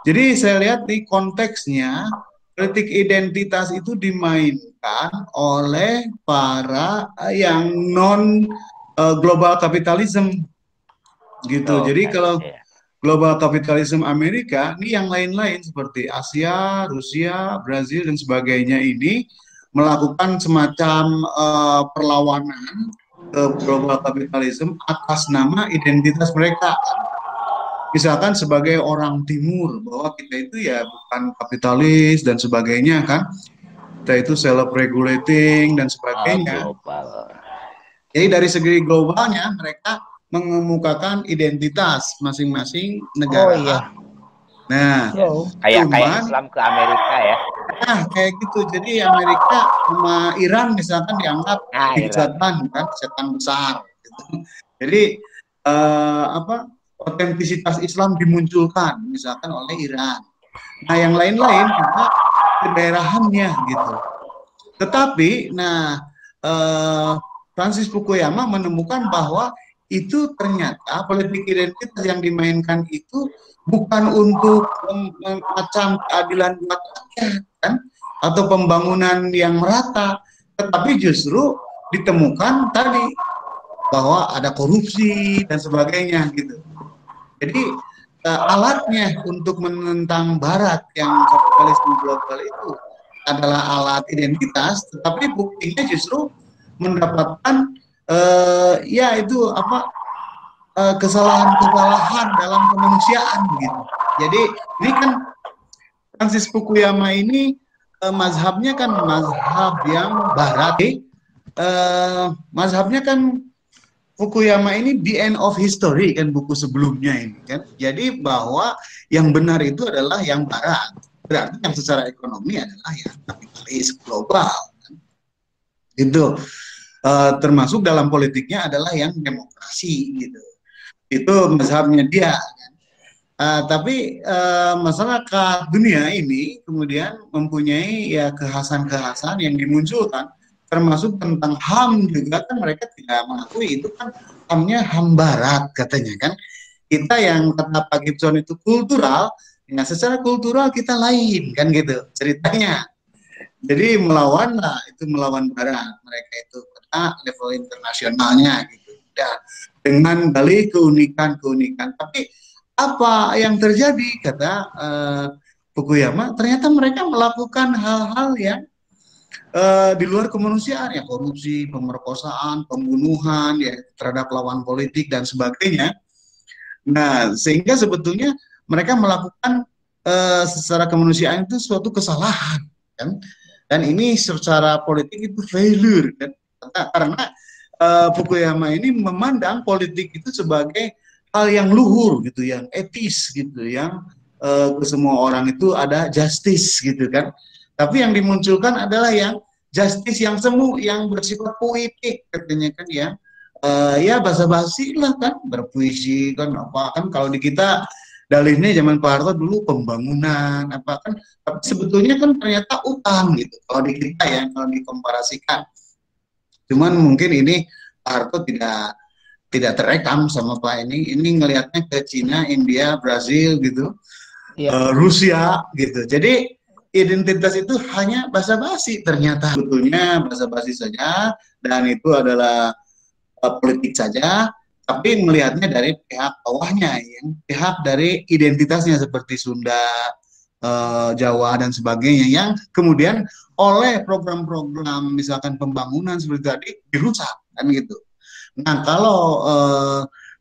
Jadi saya lihat di konteksnya politik identitas itu dimainkan oleh para yang non global capitalism gitu. Oh, Jadi kalau iya. global capitalism Amerika, ini yang lain-lain seperti Asia, Rusia, Brazil dan sebagainya ini melakukan semacam perlawanan ke global capitalism atas nama identitas mereka. Misalkan sebagai orang timur bahwa kita itu ya bukan kapitalis dan sebagainya kan, kita itu self regulating dan Oh, sebagainya. global. Jadi dari segi globalnya mereka mengemukakan identitas masing-masing Oh negara. iya, Nah, kayak kayak cuman Islam ke Amerika ya. kayak gitu. Jadi Amerika sama Iran misalkan dianggap Nah, big Iran. Satan kan, setan besar. Gitu. Jadi apa otentisitas Islam dimunculkan misalkan oleh Iran. Nah, yang lain-lain juga kedaerahannya gitu. Tetapi, nah Francis Fukuyama menemukan bahwa itu ternyata politik identitas yang dimainkan itu bukan untuk macam keadilan buat rakyat kan atau pembangunan yang merata, tetapi justru ditemukan tadi bahwa ada korupsi dan sebagainya gitu. Jadi alatnya untuk menentang Barat yang kapitalisme global itu adalah alat identitas, tetapi buktinya justru mendapatkan ya itu apa kesalahan-kesalahan dalam kemanusiaan gitu. Jadi ini kan Francis Fukuyama ini mazhabnya kan mazhab yang Barat, mazhabnya kan Fukuyama ini The End of History kan buku sebelumnya ini kan. Jadi bahwa yang benar itu adalah yang barat. Berarti yang secara ekonomi adalah yang kapitalis global. Kan? Itu termasuk dalam politiknya adalah yang demokrasi gitu. Itu mazhabnya dia. Tapi masyarakat dunia ini kemudian mempunyai ya kekhasan-kekhasan yang dimunculkan, termasuk tentang HAM juga kan mereka tidak mengakui itu kan HAM-nya HAM Barat katanya kan. Kita yang kata Pak Gibson itu kultural, nah secara kultural kita lain kan gitu ceritanya. Jadi melawan lah itu melawan Barat mereka itu pada level internasionalnya gitu. Ya, dengan balik keunikan-keunikan. Tapi apa yang terjadi kata Fukuyama ternyata mereka melakukan hal-hal yang di luar kemanusiaan ya korupsi, pemerkosaan, pembunuhan ya terhadap lawan politik dan sebagainya. Nah sehingga sebetulnya mereka melakukan secara kemanusiaan itu suatu kesalahan kan dan ini secara politik itu failure kan karena Fukuyama ini memandang politik itu sebagai hal yang luhur gitu, yang etis gitu, yang ke semua orang itu ada justice gitu kan. Tapi yang dimunculkan adalah yang justice yang semu, yang bersifat poetik katanya kan ya. Ya basa-basi lah kan, berpuisi kan apa kan kalau di kita dalihnya zaman Pak Harto dulu pembangunan apa kan, tapi sebetulnya kan ternyata utang gitu kalau di kita ya kalau dikomparasikan. Cuman mungkin ini Pak Harto tidak terekam sama Pak ini ngelihatnya ke Cina, India, Brazil gitu, Iya. Rusia gitu. Jadi identitas itu hanya basa-basi ternyata sebetulnya basa-basi saja dan itu adalah politik saja. Tapi melihatnya dari pihak bawahnya, ya, pihak dari identitasnya seperti Sunda, Jawa dan sebagainya yang kemudian oleh program-program misalkan pembangunan seperti tadi dirusak kan gitu. Nah, kalau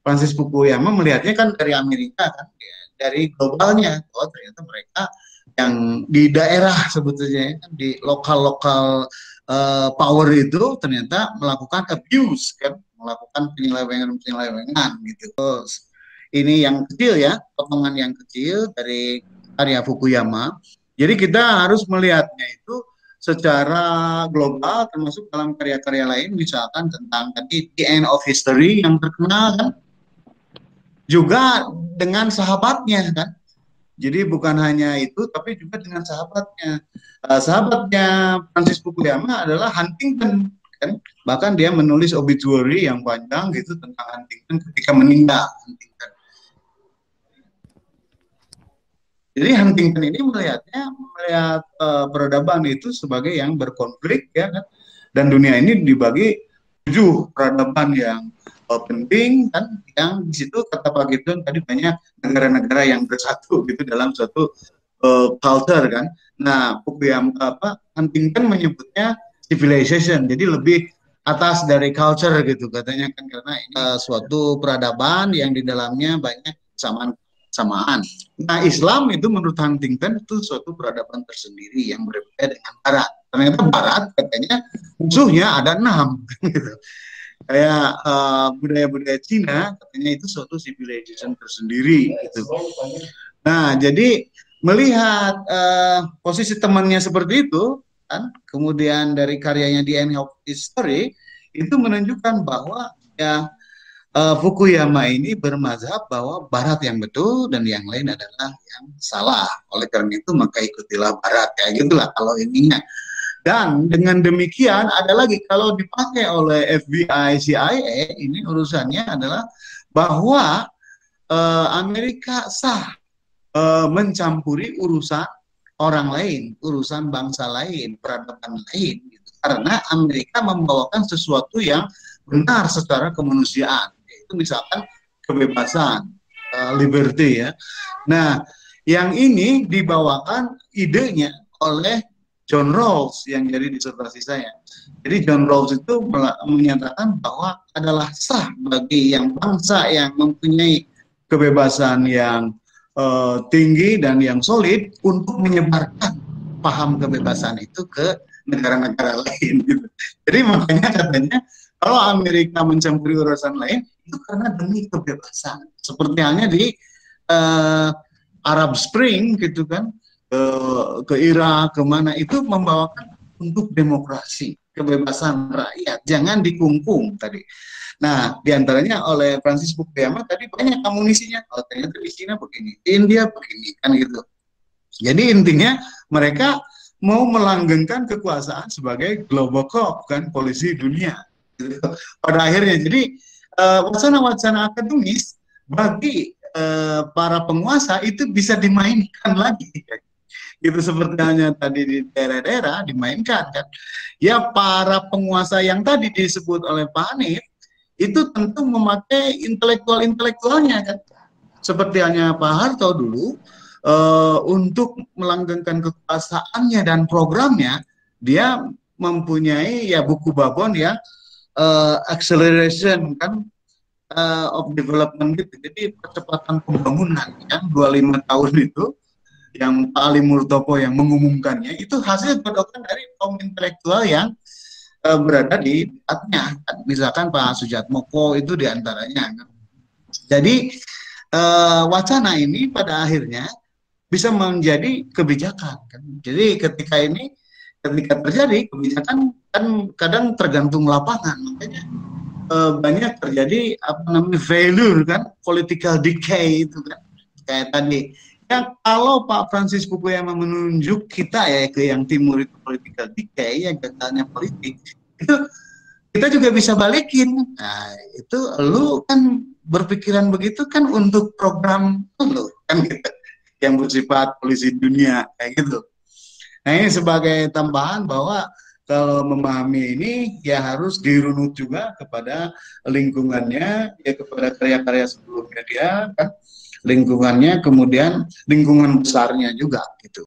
Francis Fukuyama melihatnya kan dari Amerika kan, ya, dari globalnya, oh ternyata mereka yang di daerah sebetulnya kan, di lokal-lokal power itu ternyata melakukan abuse kan, melakukan penyelewengan-penyelewengan gitu. Terus, ini yang kecil ya, potongan yang kecil dari karya Fukuyama. Jadi kita harus melihatnya itu secara global termasuk dalam karya-karya lain misalkan tentang tadi The End of History yang terkenal kan juga dengan sahabatnya kan jadi bukan hanya itu tapi juga dengan sahabatnya sahabatnya Francis Fukuyama adalah Huntington kan bahkan dia menulis obituary yang panjang gitu tentang Huntington ketika meninggal Huntington. Jadi Huntington ini melihat peradaban itu sebagai yang berkonflik ya kan, dan dunia ini dibagi 7 peradaban yang penting kan, yang di situ kata Pak Gidon tadi banyak negara-negara yang bersatu gitu dalam suatu culture kan. Nah, Huntington menyebutnya civilization, jadi lebih atas dari culture gitu katanya kan, karena suatu peradaban yang di dalamnya banyak kesamaan. Nah, Islam itu menurut Huntington itu suatu peradaban tersendiri yang berbeda dengan Barat. Ternyata Barat katanya musuhnya ada 6 gitu. Kayak budaya-budaya Cina katanya itu suatu civilization tersendiri gitu. Nah, jadi melihat posisi temannya seperti itu kan, kemudian dari karyanya The End of History itu menunjukkan bahwa ya Fukuyama ini bermazhab bahwa Barat yang betul dan yang lain adalah yang salah. Oleh karena itu maka ikutilah Barat, kayak gitulah kalau ininya. Dan dengan demikian ada lagi kalau dipakai oleh FBI, CIA, ini urusannya adalah bahwa Amerika sah mencampuri urusan orang lain, urusan bangsa lain, peradaban lain, gitu. Karena Amerika membawakan sesuatu yang benar secara kemanusiaan, yaitu misalkan kebebasan, liberty ya. Nah, yang ini dibawakan idenya oleh John Rawls yang jadi disertasi saya. Jadi John Rawls itu menyatakan bahwa adalah sah bagi yang bangsa yang mempunyai kebebasan yang tinggi dan yang solid untuk menyebarkan paham kebebasan itu ke negara-negara lain gitu. Jadi makanya katanya kalau Amerika mencampuri urusan lain itu karena demi kebebasan. Seperti halnya di Arab Spring gitu kan, ke Irak, kemana itu membawakan untuk demokrasi, kebebasan rakyat, jangan dikungkung tadi. Nah, diantaranya oleh Francis Fukuyama tadi banyak amunisinya. Oh, ternyata di Cina begini, di India begini, kan gitu. Jadi intinya mereka mau melanggengkan kekuasaan sebagai global cop, kan, polisi dunia. Gitu. Pada akhirnya, jadi wacana-wacana akademis bagi para penguasa itu bisa dimainkan lagi. Gitu seperti halnya tadi di daerah-daerah dimainkan kan. Ya para penguasa yang tadi disebut oleh Pak Hanif itu tentu memakai intelektualnya kan, seperti hanya Pak Harto dulu untuk melanggengkan kekuasaannya dan programnya, dia mempunyai ya buku babon ya acceleration kan of development gitu, jadi percepatan pembangunan yang 25 tahun itu yang Pak Ali Murtopo yang mengumumkannya itu hasil godokan dari kaum intelektual yang berada di dekatnya, misalkan Pak Sujatmoko itu diantaranya. Jadi wacana ini pada akhirnya bisa menjadi kebijakan. Kan? Jadi ketika terjadi kebijakan kan kadang tergantung lapangan, makanya banyak terjadi failure kan, political decay itu kan, kayak tadi. Ya, kalau Pak Francis Fukuyama menunjuk kita ya ke yang timur itu political decay, ya gagalnya politik, itu kita juga bisa balikin. Nah, itu lu kan berpikiran begitu kan untuk program lu kan gitu, yang bersifat polisi dunia kayak gitu. Nah, ini sebagai tambahan bahwa kalau memahami ini ya harus dirunut juga kepada lingkungannya, ya kepada karya-karya sebelumnya dia kan, lingkungannya, kemudian lingkungan besarnya juga gitu.